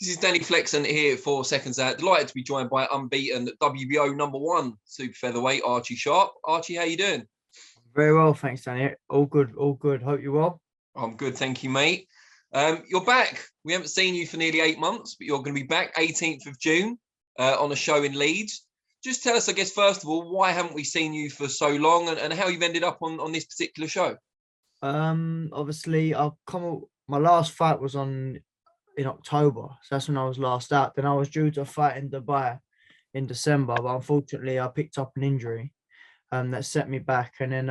is Danny Flexon here for Seconds Out. Delighted to be joined by unbeaten WBO #1 super featherweight Archie Sharp. Archie, how you doing? Very well, thanks, Danny. All good, all good. Hope you're well. I'm good, thank you, mate. You're back. We haven't seen you for nearly 8 months, but you're going to be back 18th of June on a show in Leeds. Just tell us, I guess, first of all, why haven't we seen you for so long, and how you've ended up on this particular show? Obviously, my last fight was in October, so that's when I was last out. Then I was due to fight in Dubai in December, but unfortunately I picked up an injury that set me back. And then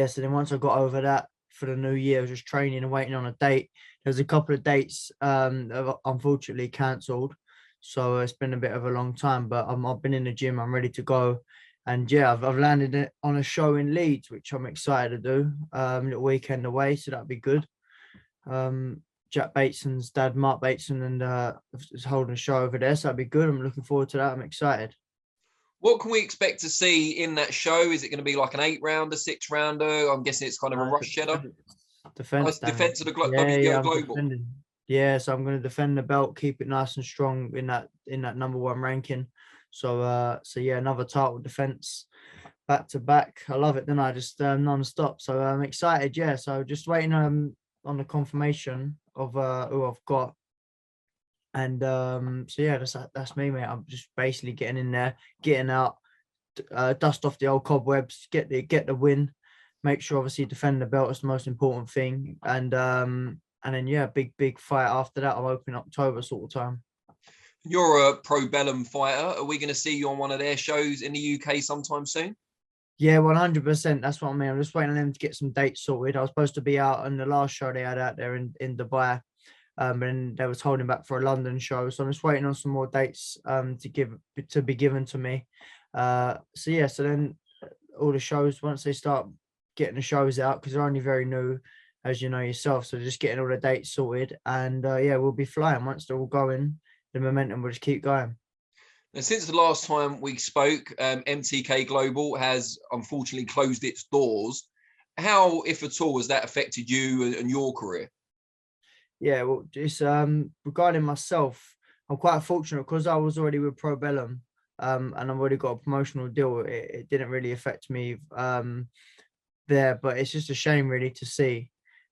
so then once I got over that for the new year, I was just training and waiting on a date. There's a couple of dates that unfortunately cancelled, so it's been a bit of a long time, but I've been in the gym, I'm ready to go. And yeah, I've landed it on a show in Leeds, which I'm excited to do. Little weekend away, so that'd be good. Jack Bateson's dad, Mark Bateson, and is holding a show over there, so that'd be good. I'm looking forward to that. I'm excited. What can we expect to see in that show? Is it going to be like an 8-rounder, 6-rounder? I'm guessing it's kind of a rush cheddar. Defense of the WBO Global. Yeah, so I'm going to defend the belt, keep it nice and strong in that #1 ranking. So yeah, another title defense back to back. I love it, don't I? Just non-stop. So I'm excited. Yeah, so just waiting on the confirmation of who I've got. And so yeah, that's me, mate. I'm just basically getting in there, getting out, dust off the old cobwebs, get the win, make sure obviously defend the belt is the most important thing. And then yeah, big fight after that. I'm hoping October sort of time. You're a pro bellum fighter. Are we going to see you on one of their shows in the UK sometime soon? Yeah, 100%. That's what I mean. I'm just waiting on them to get some dates sorted. I was supposed to be out on the last show they had out there in Dubai, and they was holding back for a London show. So I'm just waiting on some more dates to be given to me. So then all the shows, once they start getting the shows out, because they're only very new, as you know yourself. So just getting all the dates sorted, and yeah, we'll be flying once they're all going. The momentum will just keep going. Now, since the last time we spoke, MTK Global has unfortunately closed its doors. How, if at all, has that affected you and your career? Yeah, well, just regarding myself, I'm quite fortunate because I was already with Pro Bellum, and I've already got a promotional deal. It didn't really affect me there, but it's just a shame really to see.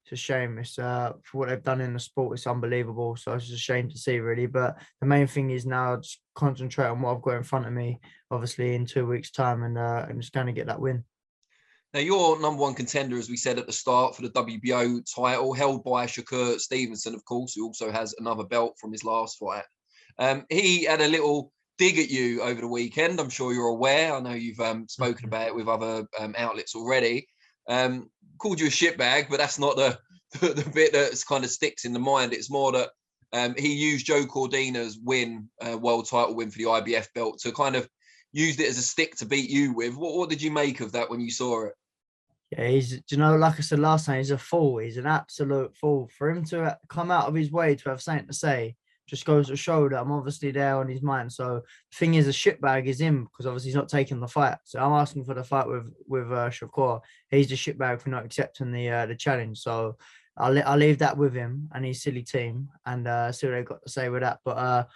It's a shame. It's for what they've done in the sport. It's unbelievable. So it's just a shame to see, really. But the main thing is now just concentrate on what I've got in front of me. Obviously, in 2 weeks' time, and just kind of get that win. Now, you're #1 contender, as we said at the start, for the WBO title, held by Shakur Stevenson, of course, who also has another belt from his last fight. He had a little dig at you over the weekend. I'm sure you're aware. I know you've spoken about it with other outlets already. Called you a shitbag, but that's not the bit that kind of sticks in the mind. It's more that he used Joe Cordina's world title win for the IBF belt to kind of used it as a stick to beat you with. What did you make of that when you saw it? Yeah, like I said last time, he's a fool. He's an absolute fool. For him to come out of his way to have something to say just goes to show that I'm obviously there on his mind. So the thing is, a shitbag is him because obviously he's not taking the fight. So I'm asking for the fight with Shakur. He's the shitbag for not accepting the challenge. So I'll leave that with him and his silly team and see what they got to say with that. But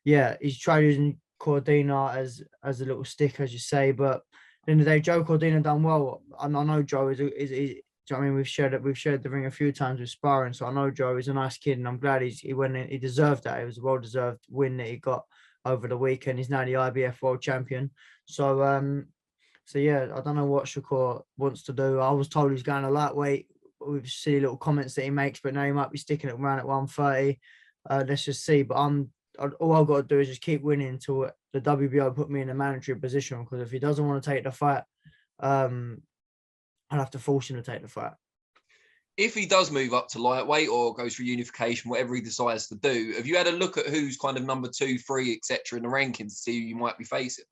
yeah, he's tried using Cordina as a little stick, as you say. But at the end of the day, Joe Cordina done well. I know Joe is do you know what I mean? We've shared the ring a few times with sparring, so I know Joe is a nice kid, and I'm glad he went in. He deserved that. It was a well-deserved win that he got over the weekend. He's now the IBF world champion. So yeah, I don't know what Shakur wants to do. I was told he's going to lightweight with silly little comments that he makes, but now he might be sticking it around at 130. Let's just see. But all I've got to do is just keep winning until the WBO put me in a mandatory position. Because if he doesn't want to take the fight, I'll have to force him to take the fight. If he does move up to lightweight or goes for unification, whatever he decides to do, have you had a look at who's kind of number 2, 3, etc. in the rankings to see who you might be facing?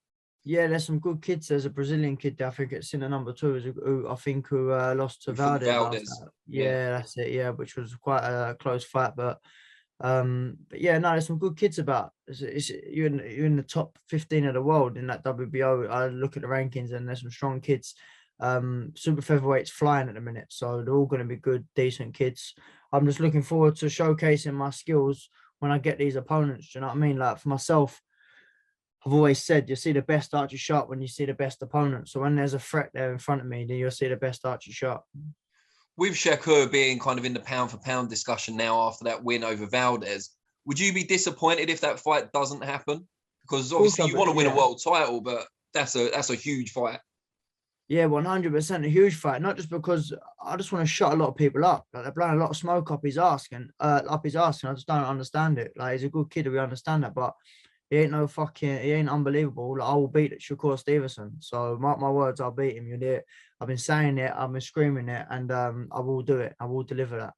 Yeah, there's some good kids. There's a Brazilian kid there, I think it's in the #2, who lost to Valdez. Yeah, that's it. Yeah, which was quite a close fight, but yeah, no, there's some good kids about. You're in the top 15 of the world in that WBO. I look at the rankings and there's some strong kids. Super featherweight's flying at the minute, so they're all going to be good, decent kids. I'm just looking forward to showcasing my skills when I get these opponents. Do you know what I mean? Like for myself, I've always said you see the best Archie Sharp when you see the best opponent. So when there's a threat there in front of me, then you'll see the best Archie Sharp. With Shakur being kind of in the pound for pound discussion now after that win over Valdez, would you be disappointed if that fight doesn't happen? Because obviously you want to win a world title, but that's a huge fight. Yeah, 100% a huge fight. Not just because I just want to shut a lot of people up. Like they're blowing a lot of smoke up his ass, and I just don't understand it. Like he's a good kid, we understand that, but he ain't unbelievable. Like I will beat Shakur Stevenson. So mark my words, I'll beat him. You'll hear it. I've been saying it, I've been screaming it, and I will do it. I will deliver that.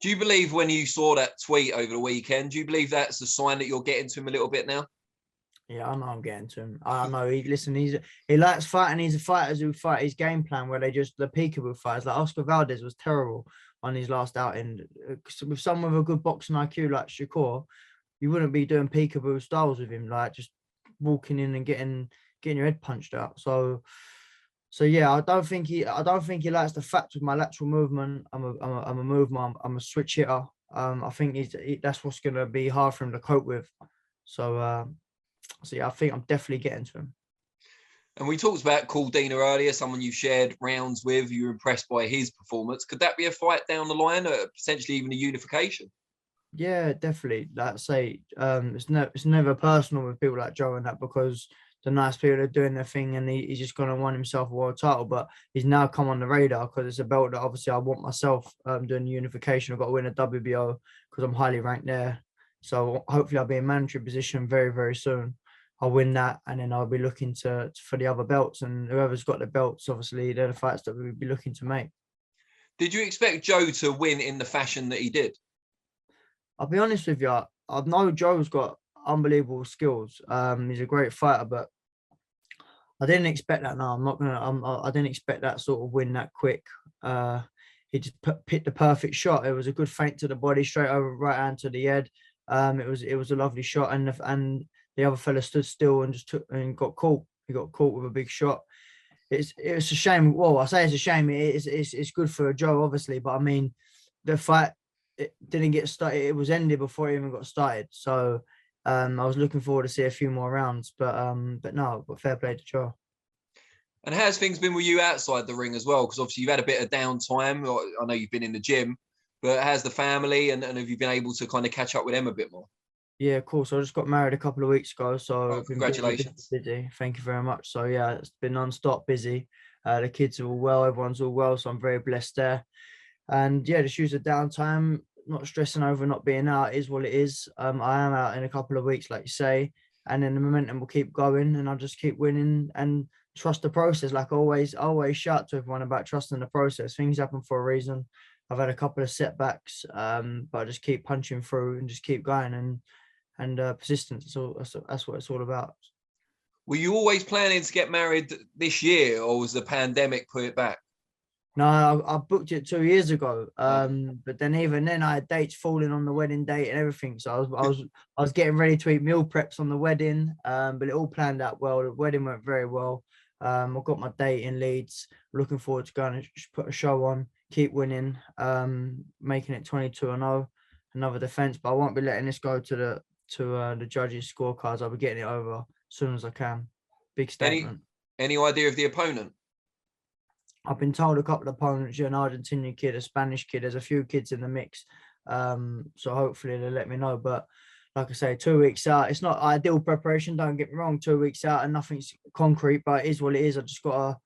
Do you believe when you saw that tweet over the weekend, do you believe that's a sign that you're getting to him a little bit now? Yeah, I know I'm getting to him. I know he likes fighting. He's a fighter who fight his game plan where they just the peekaboo fights. Like Oscar Valdez was terrible on his last outing. With someone with a good boxing IQ like Shakur, you wouldn't be doing peekaboo styles with him, like just walking in and getting your head punched out. So yeah, I don't think he likes the fact with my lateral movement. I'm a mover. I'm a switch hitter. I think that's what's gonna be hard for him to cope with. So yeah, I think I'm definitely getting to him. And we talked about Caldina earlier, someone you shared rounds with. You were impressed by his performance. Could that be a fight down the line, or potentially even a unification? Yeah, definitely. Like I say, it's never personal with people like Joe and that, because the nice people are doing their thing, and he's just gonna want himself a world title. But he's now come on the radar because it's a belt that obviously I want myself. Doing the unification, I've got to win a WBO because I'm highly ranked there. So hopefully I'll be in mandatory position very, very soon. I'll win that, and then I'll be looking for the other belts, and whoever's got the belts, obviously they're the fights that we'll be looking to make. Did you expect Joe to win in the fashion that he did? I'll be honest with you. I know Joe's got unbelievable skills. He's a great fighter, but I didn't expect that. No, I'm not gonna. I didn't expect that sort of win that quick. He just picked the perfect shot. It was a good feint to the body, straight over right hand to the head. It was a lovely shot, and the other fella stood still and just took and got caught. He got caught with a big shot. It's a shame. Well, I say it's a shame. It's good for Joe, obviously, but I mean, the fight, it didn't get started. It was ended before it even got started. So I was looking forward to see a few more rounds, but no, but fair play to Joe. And how's things been with you outside the ring as well? Because obviously you've had a bit of downtime. I know you've been in the gym, but how's the family, and have you been able to kind of catch up with them a bit more? Yeah, of course. I just got married a couple of weeks ago, so Oh, congratulations. busy. Thank you very much. So yeah, it's been non-stop busy. The kids are all well, everyone's all well, so I'm very blessed there. And yeah, just use the downtime, not stressing over not being out. It is what it is. I am out in a couple of weeks, like you say, and then the momentum will keep going, and I'll just keep winning and trust the process. Like always, shout to everyone about trusting the process. Things happen for a reason. I've had a couple of setbacks, but I just keep punching through and just keep going, and persistence. So that's what it's all about. Were you always planning to get married this year, or was the pandemic put it back? No, I booked it 2 years ago. But then even then I had dates falling on the wedding date and everything. So I was getting ready to eat meal preps on the wedding. But it all planned out well. The wedding went very well. I've got my date in Leeds. Looking forward to going and just put a show on, keep winning, making it 22-0, another defense. But I won't be letting this go to the judges' scorecards. I'll be getting it over as soon as I can. Big statement. Any idea of the opponent? I've been told a couple of opponents, an Argentinian kid, a Spanish kid. There's a few kids in the mix. So hopefully they'll let me know. But like I say, 2 weeks out, it's not ideal preparation. Don't get me wrong, 2 weeks out and nothing's concrete, but it is what it is. I just got to,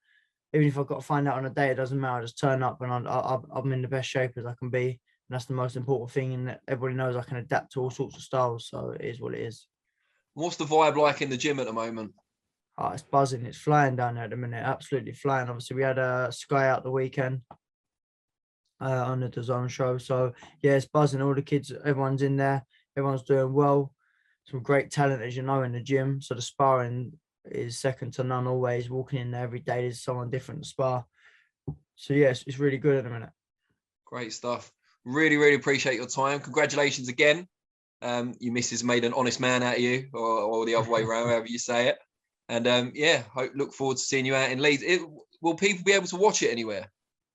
even if I've got to find out on a day, it doesn't matter. I just turn up, and I'm in the best shape as I can be. And that's the most important thing. And everybody knows I can adapt to all sorts of styles. So it is what it is. What's the vibe like in the gym at the moment? Oh, it's buzzing. It's flying down there at the minute. Absolutely flying. Obviously, we had a Sky out the weekend on the DAZN show. So, yeah, it's buzzing. All the kids, everyone's in there. Everyone's doing well. Some great talent, as you know, in the gym. So the sparring is second to none always. Walking in there every day, there's someone different to spar. So, yes, it's really good at the minute. Great stuff. Really, really appreciate your time. Congratulations again. Your missus made an honest man out of you, or the other way around, however you say it. And yeah, look forward to seeing you out in Leeds. Will people be able to watch it anywhere?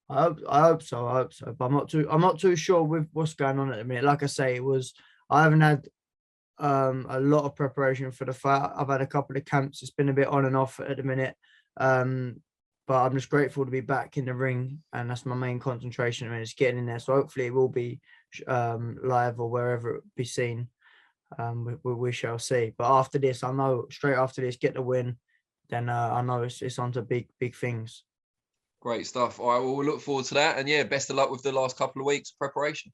I hope so. But I'm not too sure with what's going on at the minute. Like I say, I haven't had a lot of preparation for the fight. I've had a couple of camps. It's been a bit on and off at the minute. But I'm just grateful to be back in the ring, and that's my main concentration. I mean, it's getting in there. So hopefully it will be live or wherever it be seen. We shall see. But after this, I know straight after this, get the win, then I know it's on to big things. Great stuff. All right, well, we'll look forward to that. And yeah, best of luck with the last couple of weeks of preparation.